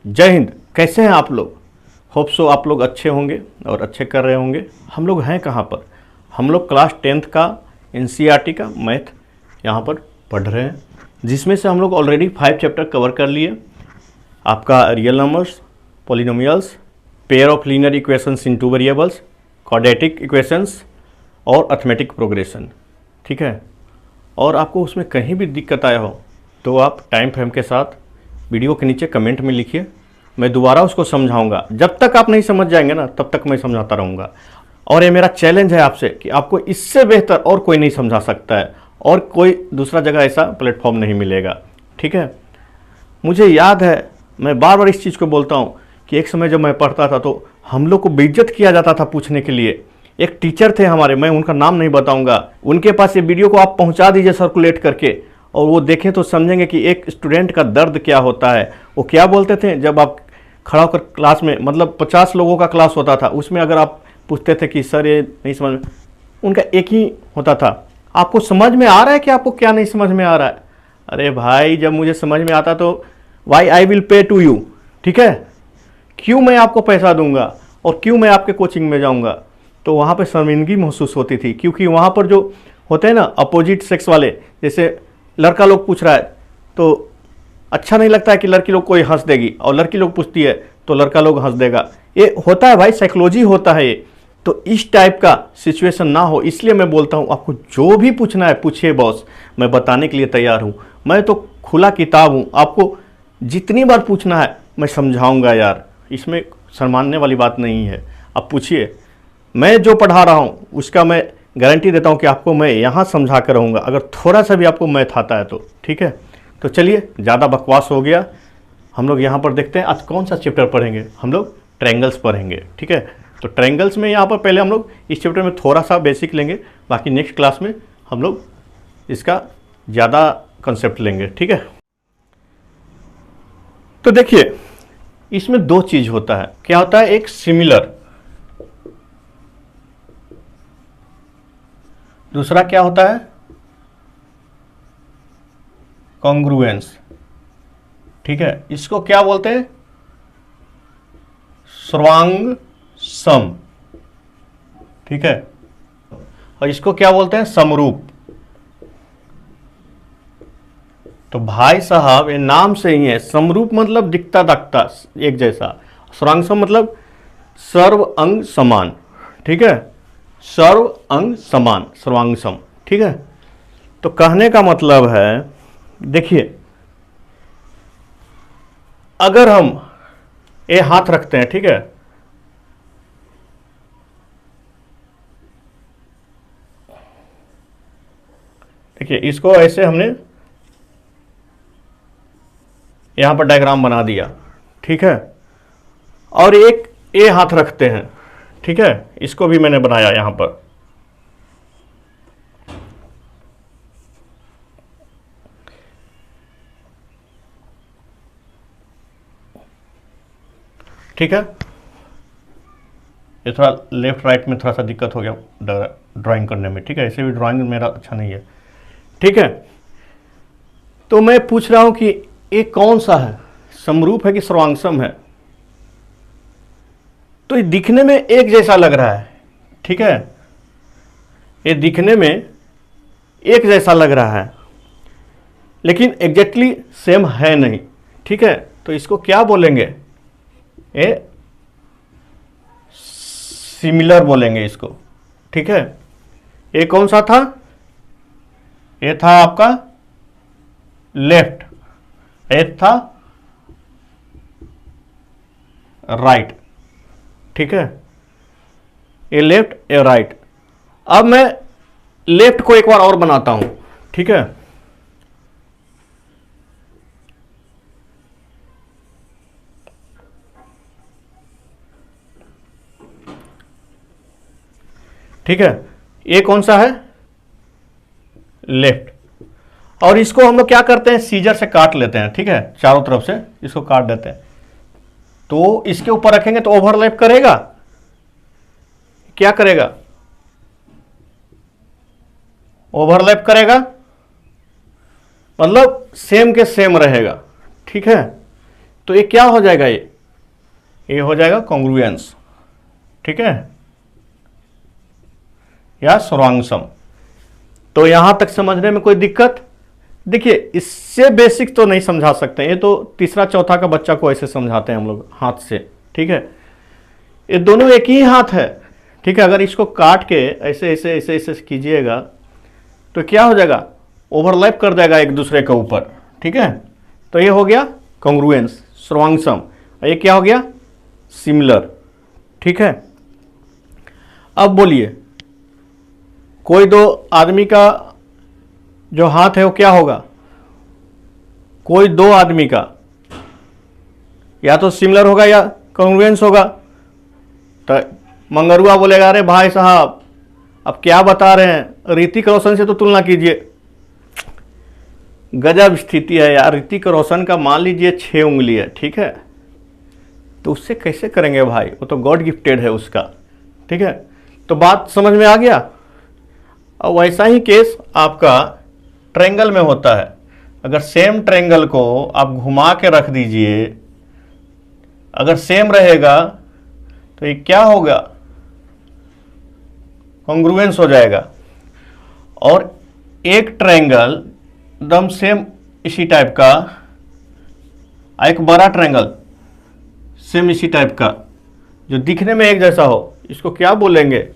जय हिंद। कैसे हैं आप लोग? होप सो आप लोग अच्छे होंगे और अच्छे कर रहे होंगे। हम लोग हैं कहाँ पर? हम लोग क्लास 10th का एनसीईआरटी का मैथ यहाँ पर पढ़ रहे हैं, जिसमें से हम लोग ऑलरेडी 5 चैप्टर कवर कर लिए। आपका real numbers, polynomials, pair of linear equations in two variables, quadratic equations और अर्थमेटिक प्रोग्रेशन। ठीक है। और आपको उसमें कहीं भी दिक्कत आया हो तो आप टाइम फ्रेम के साथ वीडियो के नीचे कमेंट में लिखिए, मैं दोबारा उसको समझाऊंगा। जब तक आप नहीं समझ जाएंगे ना तब तक मैं समझाता रहूँगा। और ये मेरा चैलेंज है आपसे कि आपको इससे बेहतर और कोई नहीं समझा सकता है और कोई दूसरा जगह ऐसा प्लेटफॉर्म नहीं मिलेगा। ठीक है। मुझे याद है, मैं बार बार इस चीज़ को बोलता हूँ कि एक समय जब मैं पढ़ता था तो हम लोग को बेइज्जत किया जाता था पूछने के लिए। एक टीचर थे हमारे, मैं उनका नाम नहीं बताऊंगा, उनके पास ये वीडियो को आप पहुंचा दीजिए सर्कुलेट करके, और वो देखें तो समझेंगे कि एक स्टूडेंट का दर्द क्या होता है। वो क्या बोलते थे जब आप खड़ा होकर क्लास में, मतलब 50 लोगों का क्लास होता था, उसमें अगर आप पूछते थे कि सर ये नहीं समझ में, उनका एक ही होता था, आपको समझ में आ रहा है कि आपको क्या नहीं समझ में आ रहा है? अरे भाई, जब मुझे समझ में आता तो why I will pay to you. ठीक है, क्यों मैं आपको पैसा दूंगा और क्यों मैं आपके कोचिंग में जाऊंगा? तो वहाँ पे शर्मिंदगी महसूस होती थी, क्योंकि वहाँ पर जो होते हैं ना अपोजिट सेक्स वाले, जैसे लड़का लोग पूछ रहा है तो अच्छा नहीं लगता है कि लड़की लोग कोई हंस देगी, और लड़की लोग पूछती है तो लड़का लोग हंस देगा। ये होता है भाई, साइकोलॉजी होता है ये। तो इस टाइप का सिचुएशन ना हो, इसलिए मैं बोलता हूँ आपको जो भी पूछना है पूछिए बॉस, मैं बताने के लिए तैयार हूँ। मैं तो खुला किताब हूँ, आपको जितनी बार पूछना है मैं समझाऊँगा यार, इसमें शर्माने वाली बात नहीं है। आप पूछिए, मैं जो पढ़ा रहा हूँ उसका मैं गारंटी देता हूँ कि आपको मैं यहाँ समझा कर रहूँगा, अगर थोड़ा सा भी आपको मैथ आता है तो। ठीक है, तो चलिए, ज़्यादा बकवास हो गया। हम लोग यहाँ पर देखते हैं आज कौन सा चैप्टर पढ़ेंगे। हम लोग ट्रायंगल्स पढ़ेंगे। ठीक है, तो ट्रायंगल्स में यहाँ पर पहले हम लोग इस चैप्टर में थोड़ा सा बेसिक लेंगे, बाकी नेक्स्ट क्लास में हम लोग इसका ज़्यादा कंसेप्ट लेंगे। ठीक है, तो देखिए इसमें दो चीज़ होता है। क्या होता है? एक सिमिलर, दूसरा क्या होता है? कॉन्ग्रुएंस। ठीक है, इसको क्या बोलते हैं? सर्वांग सम। ठीक है, और इसको क्या बोलते हैं? समरूप। तो भाई साहब ये नाम से ही है, समरूप मतलब दिखता दाखता एक जैसा, सर्वांग सम मतलब सर्व अंग समान। ठीक है, सर्व अंग समान, सर्वांग सम। ठीक है, तो कहने का मतलब है, देखिए अगर हम ये हाथ रखते हैं, ठीक है, देखिए इसको ऐसे हमने यहां पर डायग्राम बना दिया। ठीक है, और एक ये हाथ रखते हैं, ठीक है, इसको भी मैंने बनाया यहां पर। ठीक है, ये थोड़ा लेफ्ट राइट में थोड़ा सा दिक्कत हो गया ड्राइंग करने में। ठीक है, ऐसे भी ड्राइंग मेरा अच्छा नहीं है। ठीक है, तो मैं पूछ रहा हूं कि ये कौन सा है, समरूप है कि सर्वांगसम है? तो ये दिखने में एक जैसा लग रहा है। ठीक है, ये दिखने में एक जैसा लग रहा है, लेकिन एग्जैक्टली सेम है नहीं। ठीक है, तो इसको क्या बोलेंगे? ये सिमिलर बोलेंगे इसको। ठीक है, ये कौन सा था? ये था आपका लेफ्ट, ये था राइट। ठीक है, ये लेफ्ट, ये राइट। अब मैं लेफ्ट को एक बार और बनाता हूं। ठीक है, ठीक है, ये कौन सा है? लेफ्ट। और इसको हम लोग क्या करते हैं? सीजर से काट लेते हैं। ठीक है, चारों तरफ से इसको काट देते हैं, तो इसके ऊपर रखेंगे तो ओवरलैप करेगा। क्या करेगा? ओवरलैप करेगा, मतलब सेम के सेम रहेगा। ठीक है, तो ये क्या हो जाएगा, ये हो जाएगा कॉन्ग्रुएंस, ठीक है, या सर्वांगसम। तो यहां तक समझने में कोई दिक्कत? देखिए इससे बेसिक तो नहीं समझा सकते, ये तो तीसरा चौथा का बच्चा को ऐसे समझाते हैं हम लोग हाथ से, ठीक है। ये दोनों एक ही हाथ है, ठीक है। अगर इसको काट के ऐसे ऐसे ऐसे ऐसे कीजिएगा तो क्या हो जाएगा, ओवरलैप कर जाएगा एक दूसरे के ऊपर, ठीक है। तो ये हो गया कॉन्ग्रुएंस, सर्वांगसम। ये क्या हो गया, सिमिलर, ठीक है। अब बोलिए कोई दो आदमी का जो हाथ है वो क्या होगा, कोई दो आदमी का या तो सिमिलर होगा या कॉन्ग्रुएंस होगा। तो मंगरुआ बोलेगा अरे भाई साहब अब क्या बता रहे हैं, ऋतिक रोशन से तो तुलना कीजिए। गजब स्थिति है यार, ऋतिक रोशन का मान लीजिए 6 उंगली है, ठीक है, तो उससे कैसे करेंगे भाई, वो तो गॉड गिफ्टेड है उसका, ठीक है। तो बात समझ में आ गया। और वैसा ही केस आपका ट्रायंगल में होता है। अगर सेम ट्रायंगल को आप घुमा के रख दीजिए, अगर सेम रहेगा तो ये क्या होगा, कॉन्ग्रुएंस हो जाएगा। और एक ट्रायंगल एकदम सेम इसी टाइप का, एक बड़ा ट्रायंगल सेम इसी टाइप का जो दिखने में एक जैसा हो, इसको क्या बोलेंगे,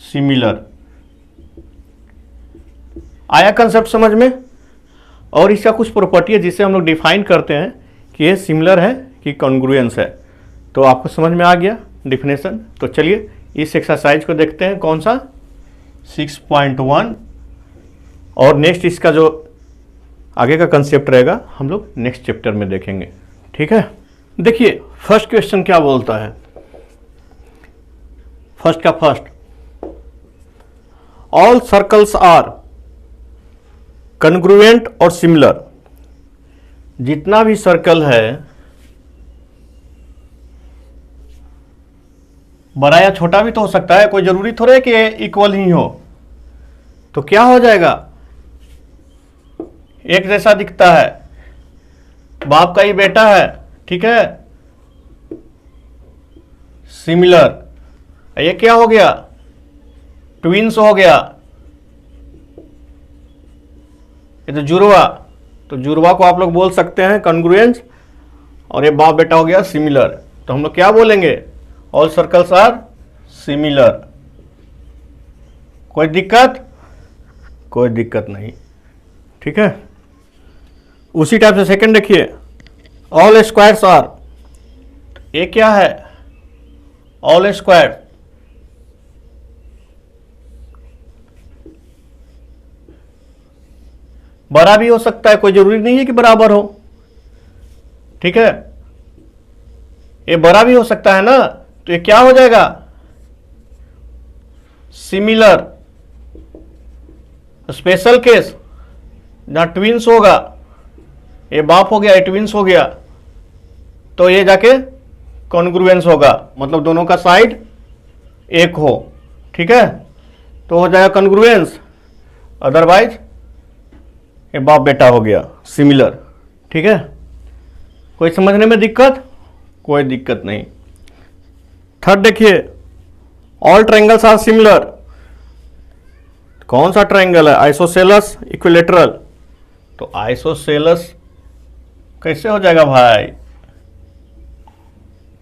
सिमिलर। आया कंसेप्ट समझ में? और इसका कुछ प्रॉपर्टी है जिसे हम लोग डिफाइन करते हैं कि ये सिमिलर है कि कॉन्ग्रुएंस है। तो आपको समझ में आ गया डिफिनेशन। तो चलिए इस एक्सरसाइज को देखते हैं, कौन सा 6.1, और नेक्स्ट इसका जो आगे का कंसेप्ट रहेगा हम लोग नेक्स्ट चैप्टर में देखेंगे, ठीक है। देखिए फर्स्ट क्वेश्चन क्या बोलता है, फर्स्ट का first, all circles are congruent और सिमिलर। जितना भी सर्कल है बड़ा या छोटा भी तो हो सकता है, कोई जरूरी थोड़ा है कि इक्वल ही हो। तो क्या हो जाएगा, एक जैसा दिखता है, बाप का ही बेटा है, ठीक है, सिमिलर। ये क्या हो गया, ट्विंस हो गया, ये तो जुड़वा। तो जुड़वा को आप लोग बोल सकते हैं कॉन्ग्रुएंस, और ये बाप बेटा हो गया सिमिलर। तो हम लोग क्या बोलेंगे, ऑल सर्कल्स आर सिमिलर। कोई दिक्कत? कोई दिक्कत नहीं, ठीक है। उसी टाइप से सेकंड देखिए, ऑल स्क्वायर्स आर, ये क्या है, ऑल स्क्वायर। बड़ा भी हो सकता है, कोई जरूरी नहीं है कि बराबर हो, ठीक है। ये बड़ा भी हो सकता है ना, तो ये क्या हो जाएगा, सिमिलर। स्पेशल केस जहां ट्विंस होगा, ये बाप हो गया, ये ट्विंस हो गया, तो ये जाके कॉन्ग्रुएंस होगा, मतलब दोनों का साइड एक हो, ठीक है, तो हो जाएगा कॉन्ग्रुएंस। अदरवाइज ये बाप बेटा हो गया सिमिलर, ठीक है। कोई समझने में दिक्कत? कोई दिक्कत नहीं। थर्ड देखिए, ऑल ट्रायंगल्स आर सिमिलर। कौन सा ट्रायंगल है, आइसोसेलस, इक्विलेटरल। तो आइसोसेलस कैसे हो जाएगा भाई,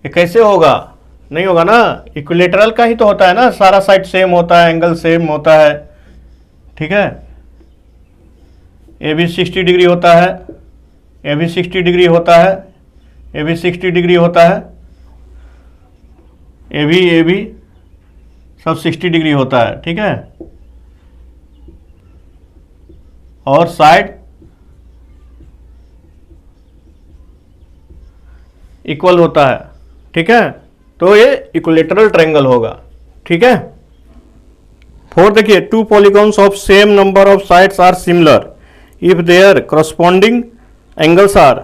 ये कैसे होगा, नहीं होगा ना, इक्विलेटरल का ही तो होता है ना, सारा साइड सेम होता है, एंगल सेम होता है, ठीक है। ये भी 60 डिग्री होता है, ये भी 60 डिग्री होता है, ये भी 60 डिग्री होता है, ये भी सब 60 डिग्री होता है, ठीक है। और साइड इक्वल होता है, ठीक है। तो ये इक्विलेटरल ट्रायंगल होगा, ठीक है। फोर्थ देखिए, two polygons of same number of sides are similar if there corresponding angles are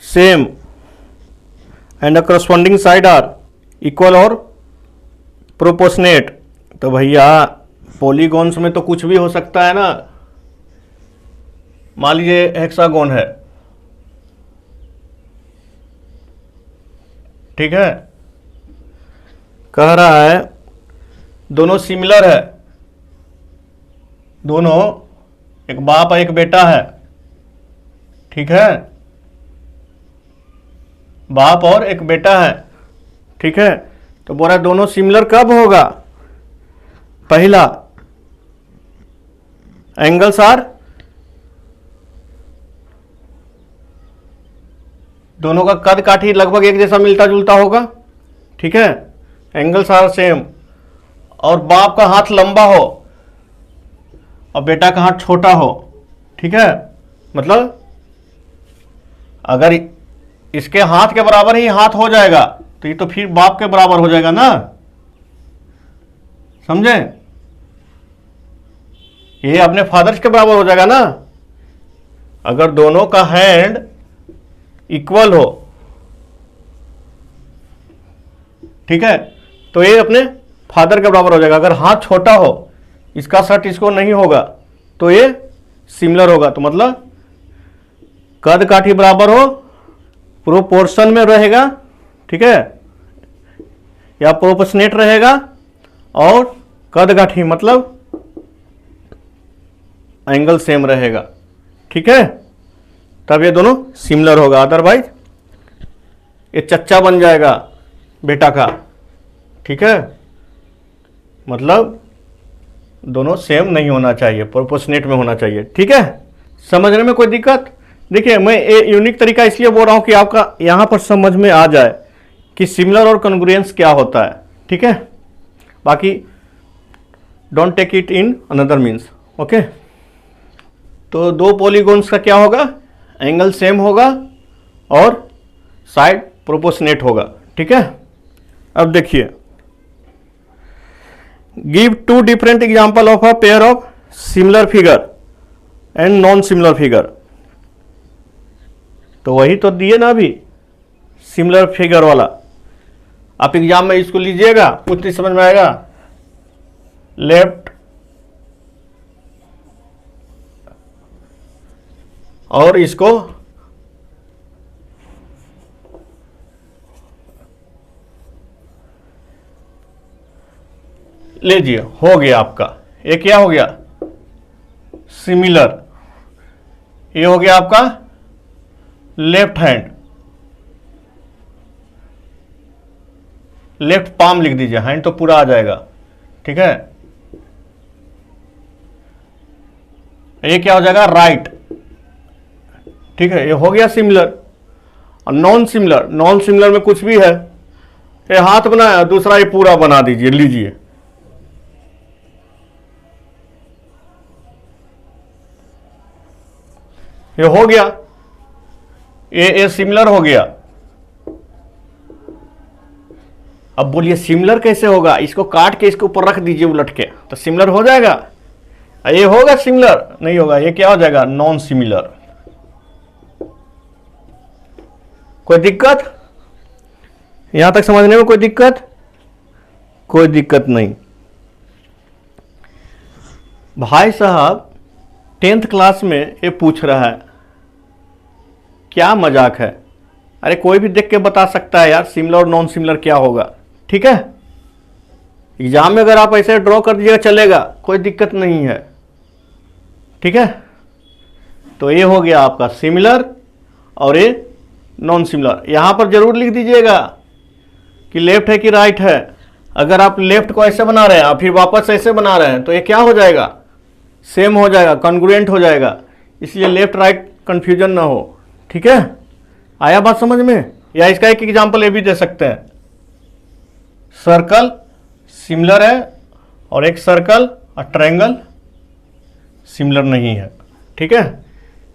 same and the corresponding side are equal और proportionate। तो भैया पॉलीगॉन्स में तो कुछ भी हो सकता है ना। मान लीजिए हेक्सागोन है, ठीक है। कह रहा है दोनों सिमिलर है, दोनों एक बाप और एक बेटा है, ठीक है, बाप और एक बेटा है, ठीक है। तो बोल रहा है दोनों सिमिलर कब होगा? पहला, एंगल्स आर, दोनों का कद काठी लगभग एक जैसा मिलता जुलता होगा, ठीक है, एंगल्स आर सेम, और बाप का हाथ लंबा हो और बेटा का हाथ छोटा हो, ठीक है। मतलब अगर इसके हाथ के बराबर ही हाथ हो जाएगा तो ये तो फिर बाप के बराबर हो जाएगा ना, समझे? ये अपने फादर्स के बराबर हो जाएगा ना। अगर दोनों का हैंड इक्वल हो, ठीक है, तो ये अपने फादर के बराबर हो जाएगा। अगर हाथ छोटा हो, इसका शर्ट इसको नहीं होगा, तो ये सिमिलर होगा। तो मतलब कद काठी बराबर हो, प्रोपोर्शन में रहेगा, ठीक है, या प्रोपोर्शनेट रहेगा, और कद काठी मतलब एंगल सेम रहेगा, ठीक है, तब ये दोनों सिमिलर होगा। अदरवाइज ये चच्चा बन जाएगा बेटा का, ठीक है। मतलब दोनों सेम नहीं होना चाहिए, प्रोपोर्शनेट में होना चाहिए, ठीक है। समझने में कोई दिक्कत? देखिए, मैं ये यूनिक तरीका इसलिए बोल रहा हूं कि आपका यहां पर समझ में आ जाए कि सिमिलर और कॉन्ग्रुएंस क्या होता है, ठीक है। बाकी don't take it in another means, okay. तो दो पॉलीगॉन्स का क्या होगा? एंगल सेम होगा और साइड प्रोपोर्शनेट होगा, ठीक है। अब देखिए, give two different example of a pair of similar figure and non similar figure. तो वही तो दिए ना अभी, सिमिलर फिगर वाला। आप एग्जाम में इसको लीजिएगा, कुछ नहीं समझ में आएगा। लेफ्ट और इसको लीजिए, हो गया आपका। ये क्या हो गया? सिमिलर। ये हो गया आपका लेफ्ट हैंड, लेफ्ट पाम लिख दीजिए, हैंड तो पूरा आ जाएगा, ठीक है। ये क्या हो जाएगा? राइट, ठीक है। ये हो गया सिमिलर। और नॉन सिमिलर, नॉन सिमिलर में कुछ भी है, ये हाथ बनाया, दूसरा ये पूरा बना दीजिए, लीजिए। ये हो गया, ये सिमिलर हो गया। अब बोलिए सिमिलर कैसे होगा? इसको काट के इसके ऊपर रख दीजिए उलट के, तो सिमिलर हो जाएगा। ये होगा सिमिलर? नहीं होगा। ये क्या हो जाएगा? Non similar. कोई दिक्कत? यहां तक समझने में कोई दिक्कत? कोई दिक्कत नहीं। भाई साहब 10th क्लास में ये पूछ रहा है, क्या मजाक है? अरे कोई भी देख के बता सकता है यार सिमिलर और नॉन सिमिलर क्या होगा, ठीक है। एग्जाम में अगर आप ऐसे ड्रॉ कर दीजिएगा चलेगा, कोई दिक्कत नहीं है, ठीक है। तो ये हो गया आपका सिमिलर और ये नॉन सिमिलर। यहां पर जरूर लिख दीजिएगा कि लेफ्ट है कि राइट है। अगर आप लेफ्ट को ऐसे बना रहे हैं और फिर वापस ऐसे बना रहे हैं तो ये क्या हो जाएगा? सेम हो जाएगा, कॉन्ग्रुएंट हो जाएगा। इसलिए लेफ्ट राइट कंफ्यूजन ना हो, ठीक है। आया बात समझ में? या इसका एक एग्जांपल ये भी दे सकते हैं, सर्कल सिमिलर है और एक सर्कल और ट्रायंगल सिमिलर नहीं है, ठीक है।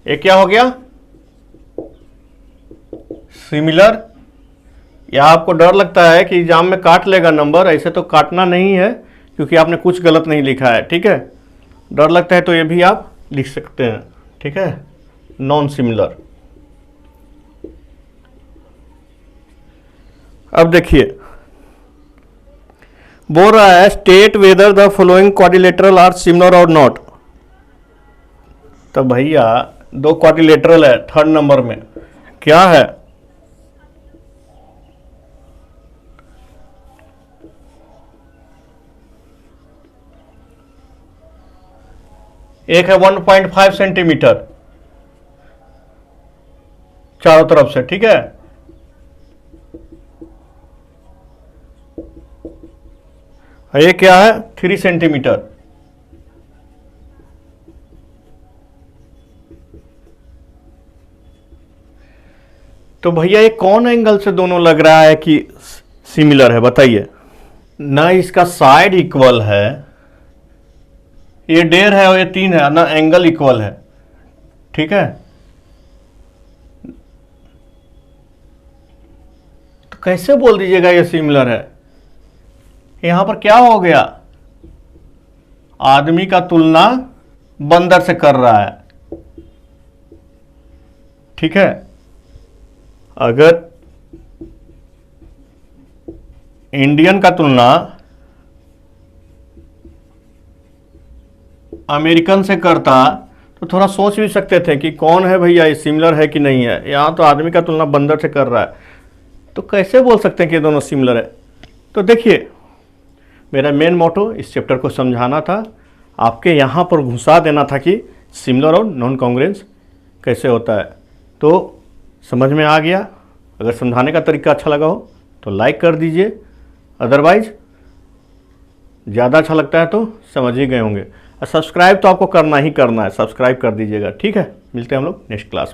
ये क्या हो गया? सिमिलर। या आपको डर लगता है कि एग्जाम में काट लेगा नंबर, ऐसे तो काटना नहीं है क्योंकि आपने कुछ गलत नहीं लिखा है, ठीक है। डर लगता है तो ये भी आप लिख सकते हैं, ठीक है, नॉन सिमिलर। अब देखिए, बोल रहा है state whether the following quadrilateral are similar और नॉट। तो भैया दो क्वाड्रिलेटरल है थर्ड नंबर में, क्या है? एक है 1.5 सेंटीमीटर चारों तरफ से, ठीक है। ये क्या है, 3 सेंटीमीटर। तो भैया ये कौन एंगल से दोनों लग रहा है कि सिमिलर है, बताइए। ना इसका साइड इक्वल है, ये 1.5 है और ये 3 है, ना एंगल इक्वल है, ठीक है। तो कैसे बोल दीजिएगा ये सिमिलर है। यहां पर क्या हो गया, आदमी का तुलना बंदर से कर रहा है, ठीक है। अगर इंडियन का तुलना अमेरिकन से करता तो थोड़ा सोच भी सकते थे कि कौन है भैया, ये सिमिलर है कि नहीं है। यहां तो आदमी का तुलना बंदर से कर रहा है, तो कैसे बोल सकते हैं कि ये दोनों सिमिलर है। तो देखिए, मेरा मेन मोटो इस चैप्टर को समझाना था, आपके यहाँ पर घुसा देना था कि सिमिलर और नॉन कॉन्ग्रुएंस कैसे होता है। तो समझ में आ गया। अगर समझाने का तरीका अच्छा लगा हो तो लाइक कर दीजिए, अदरवाइज ज़्यादा अच्छा लगता है तो समझ ही गए होंगे। और सब्सक्राइब तो आपको करना ही करना है, सब्सक्राइब कर दीजिएगा, ठीक है। मिलते हैं हम लोग नेक्स्ट क्लास में।